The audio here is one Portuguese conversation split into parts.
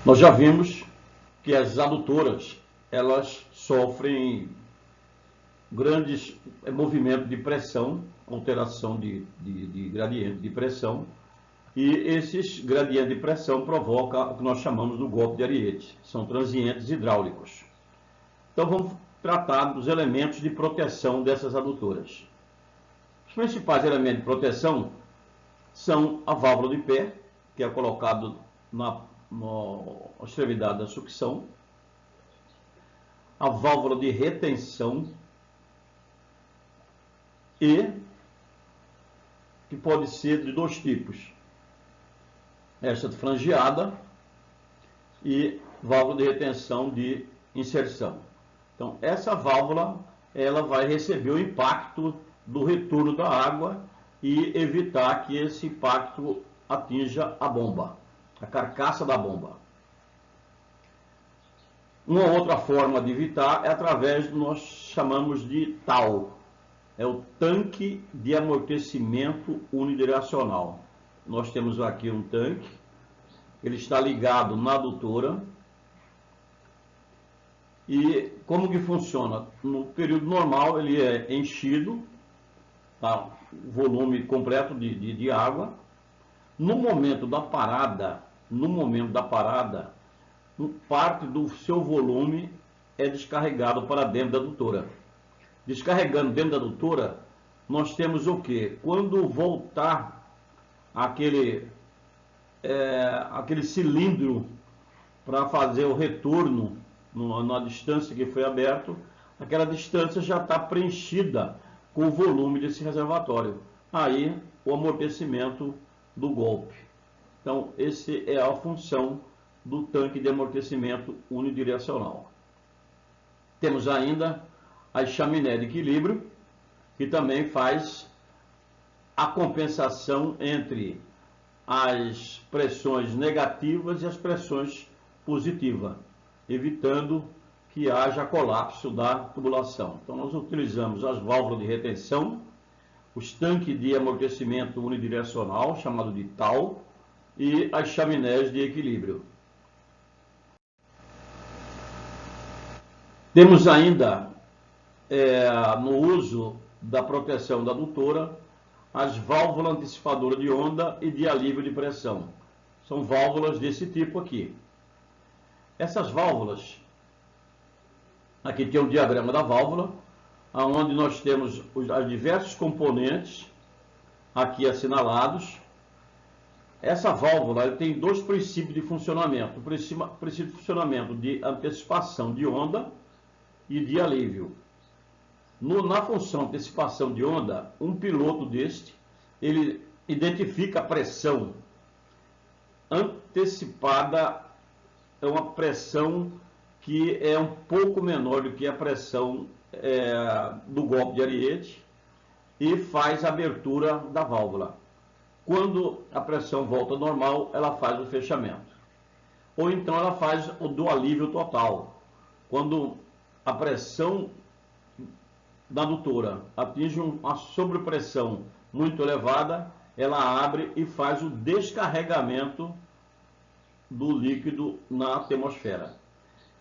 Nós já vimos que as adutoras, elas sofrem grandes movimentos de pressão, alteração de gradiente de pressão, e esses gradientes de pressão provocam o que nós chamamos do golpe de ariete, são transientes hidráulicos. Então vamos tratar dos elementos de proteção dessas adutoras. Os principais elementos de proteção são a válvula de pé, que é colocado na extremidade da sucção, a válvula de retenção e que pode ser de dois tipos, esta frangeada e válvula de retenção de inserção. Então essa válvula ela vai receber o impacto do retorno da água e evitar que esse impacto atinja a bomba, a carcaça da bomba. Uma outra forma de evitar é através do que nós chamamos de TAU, é o tanque de amortecimento unidirecional. Nós temos aqui um tanque, ele está ligado na adutora. E como que funciona? No período normal ele é enchido, tá? Volume completo de água. No momento da parada, parte do seu volume é descarregado para dentro da adutora. Descarregando dentro da adutora, nós temos o que? Quando voltar aquele cilindro para fazer o retorno na distância que foi aberto, aquela distância já está preenchida com o volume desse reservatório. Aí o amortecimento do golpe. Então essa é a função do tanque de amortecimento unidirecional. Temos ainda a chaminé de equilíbrio, que também faz a compensação entre as pressões negativas e as pressões positivas, evitando que haja colapso da tubulação. Então nós utilizamos as válvulas de retenção, os tanques de amortecimento unidirecional, chamado de TAU, e as chaminés de equilíbrio. Temos ainda, no uso da proteção da adutora, as válvulas antecipadoras de onda e de alívio de pressão. São válvulas desse tipo aqui. Essas válvulas, aqui tem um diagrama da válvula, onde nós temos os diversos componentes aqui assinalados. Essa válvula tem dois princípios de funcionamento. O princípio de funcionamento de antecipação de onda e de alívio. Na função antecipação de onda, um piloto deste, ele identifica a pressão antecipada, é uma pressão que é um pouco menor do que a pressão do golpe de ariete, e faz a abertura da válvula. Quando a pressão volta ao normal, ela faz o fechamento. Ou então ela faz o do alívio total. Quando a pressão da adutora atinge uma sobrepressão muito elevada, ela abre e faz o descarregamento do líquido na atmosfera.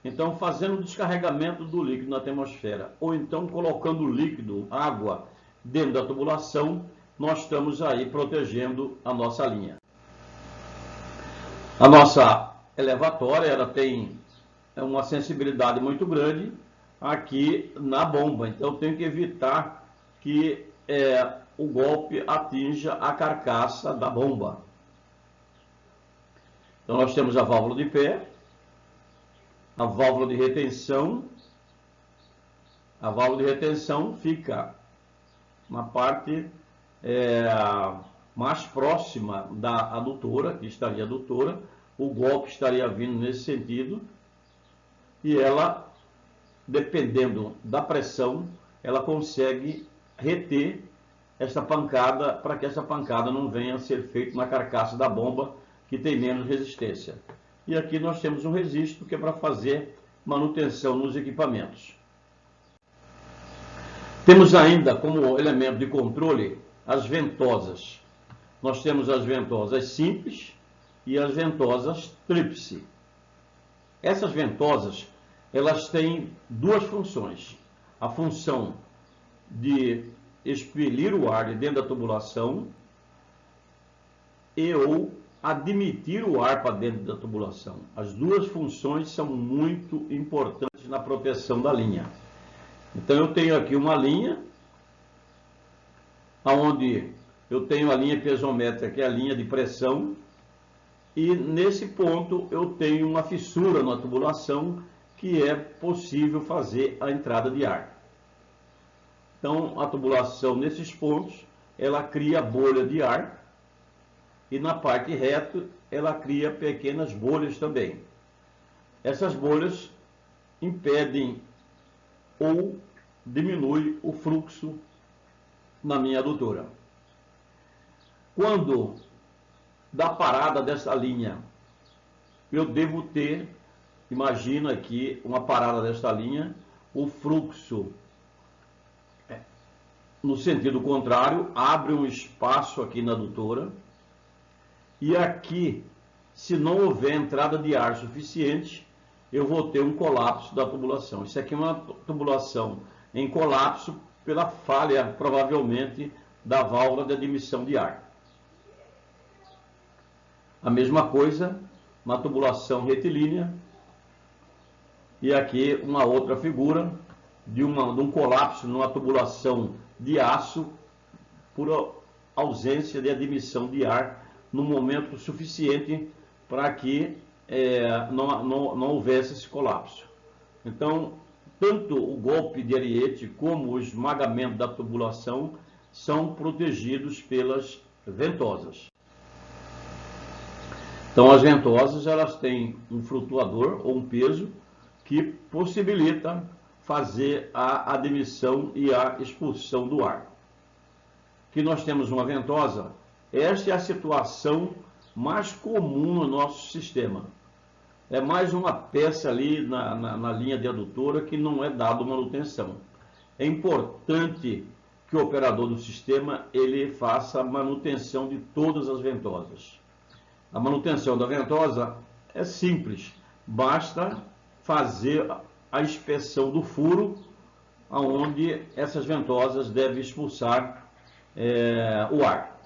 Então, fazendo o descarregamento do líquido na atmosfera, ou então colocando o líquido, água, dentro da tubulação, nós estamos aí protegendo a nossa linha. A nossa elevatória, ela tem uma sensibilidade muito grande aqui na bomba, então tem que evitar que o golpe atinja a carcaça da bomba. Então nós temos a válvula de pé, a válvula de retenção. A válvula de retenção fica na parte mais próxima da adutora, que estaria a adutora, o golpe estaria vindo nesse sentido, e ela, dependendo da pressão, ela consegue reter essa pancada, para que essa pancada não venha a ser feita na carcaça da bomba, que tem menos resistência. E aqui nós temos um registro que é para fazer manutenção nos equipamentos. Temos ainda como elemento de controle as ventosas. Nós temos as ventosas simples e as ventosas tríplice. Essas ventosas, elas têm duas funções. A função de expelir o ar de dentro da tubulação e ou admitir o ar para dentro da tubulação. As duas funções são muito importantes na proteção da linha. Então eu tenho aqui uma linha, onde eu tenho a linha piezométrica, que é a linha de pressão, e nesse ponto eu tenho uma fissura na tubulação que é possível fazer a entrada de ar. Então a tubulação nesses pontos, ela cria bolha de ar, e na parte reta ela cria pequenas bolhas também. Essas bolhas impedem ou diminuem o fluxo na minha adutora. Quando da parada dessa linha, eu devo ter, imagina aqui uma parada desta linha, o fluxo no sentido contrário, abre um espaço aqui na adutora, e aqui, se não houver entrada de ar suficiente, eu vou ter um colapso da tubulação. Isso aqui é uma tubulação em colapso pela falha, provavelmente, da válvula de admissão de ar. A mesma coisa na tubulação retilínea, e aqui uma outra figura de um colapso numa tubulação de aço por ausência de admissão de ar no momento suficiente para que não houvesse esse colapso. Então, tanto o golpe de ariete como o esmagamento da tubulação são protegidos pelas ventosas. Então, as ventosas, elas têm um flutuador ou um peso que possibilita fazer a admissão e a expulsão do ar. Aqui nós temos uma ventosa. Esta é a situação mais comum no nosso sistema. É mais uma peça ali na linha de adutora que não é dado manutenção. É importante que o operador do sistema ele faça a manutenção de todas as ventosas. A manutenção da ventosa é simples, basta fazer a inspeção do furo onde essas ventosas devem expulsar o ar.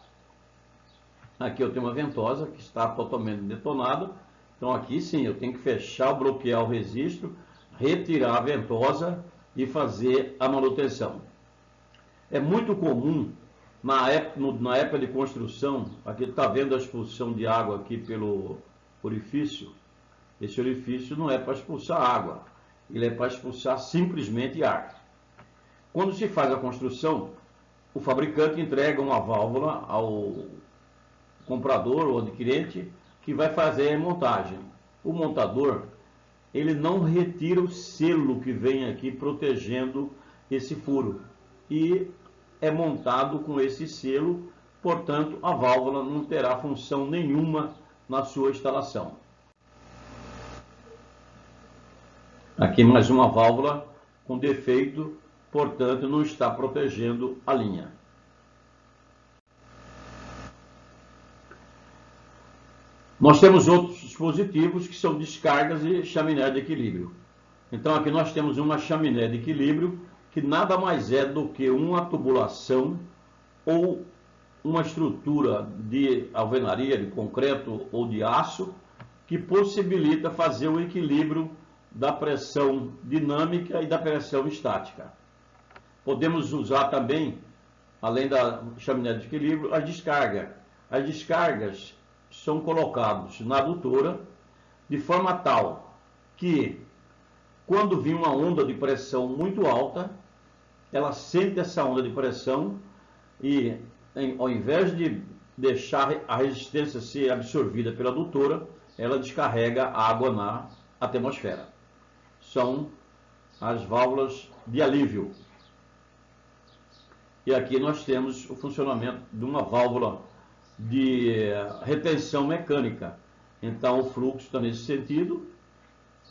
Aqui eu tenho uma ventosa que está totalmente detonada, então aqui sim eu tenho que fechar, bloquear o registro, retirar a ventosa e fazer a manutenção. É muito comum na época de construção, aqui está vendo a expulsão de água aqui pelo orifício. Esse orifício não é para expulsar água, ele é para expulsar simplesmente ar. Quando se faz a construção, o fabricante entrega uma válvula ao comprador ou adquirente que vai fazer a montagem. O montador, ele não retira o selo que vem aqui protegendo esse furo e é montado com esse selo, portanto a válvula não terá função nenhuma na sua instalação. Aqui mais uma válvula com defeito, portanto não está protegendo a linha. Nós temos outros dispositivos que são descargas e chaminé de equilíbrio. Então aqui nós temos uma chaminé de equilíbrio que nada mais é do que uma tubulação ou uma estrutura de alvenaria, de concreto ou de aço que possibilita fazer o equilíbrio da pressão dinâmica e da pressão estática. Podemos usar também, além da chaminé de equilíbrio, a descarga. As descargas são colocados na adutora de forma tal que, quando vir uma onda de pressão muito alta, ela sente essa onda de pressão e, ao invés de deixar a resistência ser absorvida pela adutora, ela descarrega água na atmosfera. São as válvulas de alívio. E aqui nós temos o funcionamento de uma válvula de retenção mecânica. Então o fluxo está nesse sentido,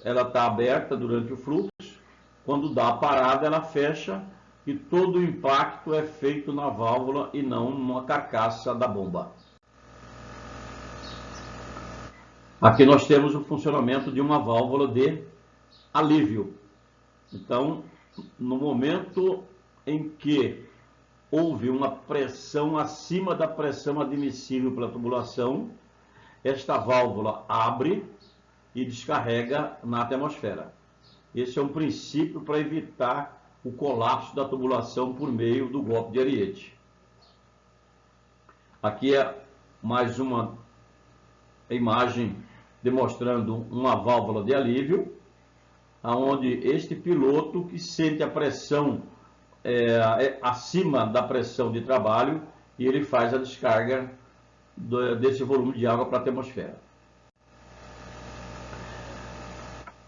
ela está aberta durante o fluxo, quando dá a parada ela fecha e todo o impacto é feito na válvula e não numa carcaça da bomba. Aqui nós temos o funcionamento de uma válvula de alívio. Então, no momento em que houve uma pressão acima da pressão admissível pela tubulação, esta válvula abre e descarrega na atmosfera. Esse é um princípio para evitar o colapso da tubulação por meio do golpe de ariete. Aqui é mais uma imagem demonstrando uma válvula de alívio, onde este piloto que sente a pressão acima da pressão de trabalho e ele faz a descarga desse volume de água para a atmosfera.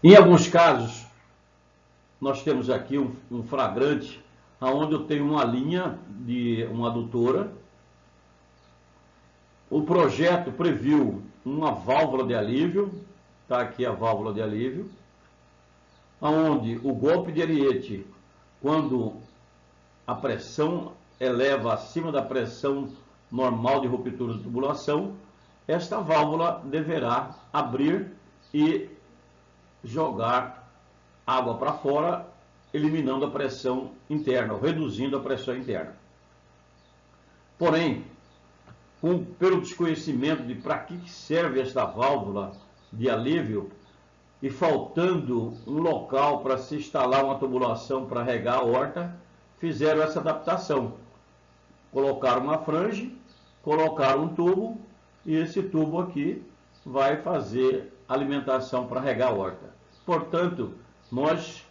Em alguns casos, nós temos aqui um flagrante onde eu tenho uma linha de uma adutora. O projeto previu uma válvula de alívio, está aqui a válvula de alívio, onde o golpe de ariete, quando a pressão eleva acima da pressão normal de ruptura de tubulação, esta válvula deverá abrir e jogar água para fora, eliminando a pressão interna, ou reduzindo a pressão interna. Porém, pelo desconhecimento de para que serve esta válvula de alívio e faltando um local para se instalar uma tubulação para regar a horta, fizeram essa adaptação. Colocaram uma frange, colocaram um tubo e esse tubo aqui vai fazer alimentação para regar a horta. Portanto, nós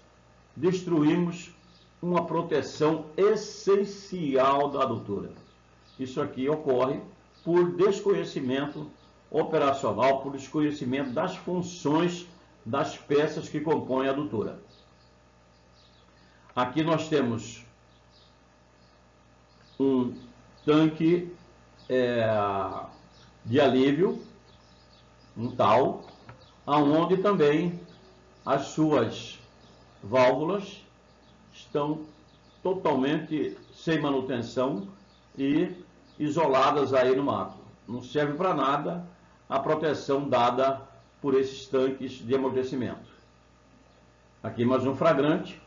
destruímos uma proteção essencial da adutora. Isso aqui ocorre por desconhecimento operacional, por desconhecimento das funções das peças que compõem a adutora. Aqui nós temos um tanque de alívio, um tal, onde também as suas válvulas estão totalmente sem manutenção e isoladas aí no mato. Não serve para nada a proteção dada por esses tanques de amortecimento. Aqui mais um flagrante,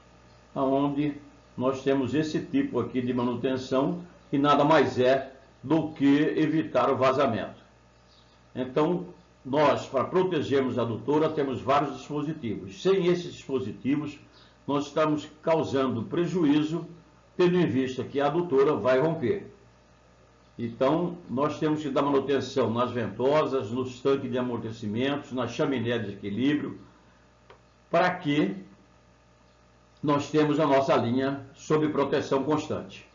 onde nós temos esse tipo aqui de manutenção, que nada mais é do que evitar o vazamento. Então, nós, para protegermos a adutora, temos vários dispositivos. Sem esses dispositivos, nós estamos causando prejuízo, tendo em vista que a adutora vai romper. Então, nós temos que dar manutenção nas ventosas, nos tanques de amortecimentos, na chaminé de equilíbrio, para que nós temos a nossa linha sob proteção constante.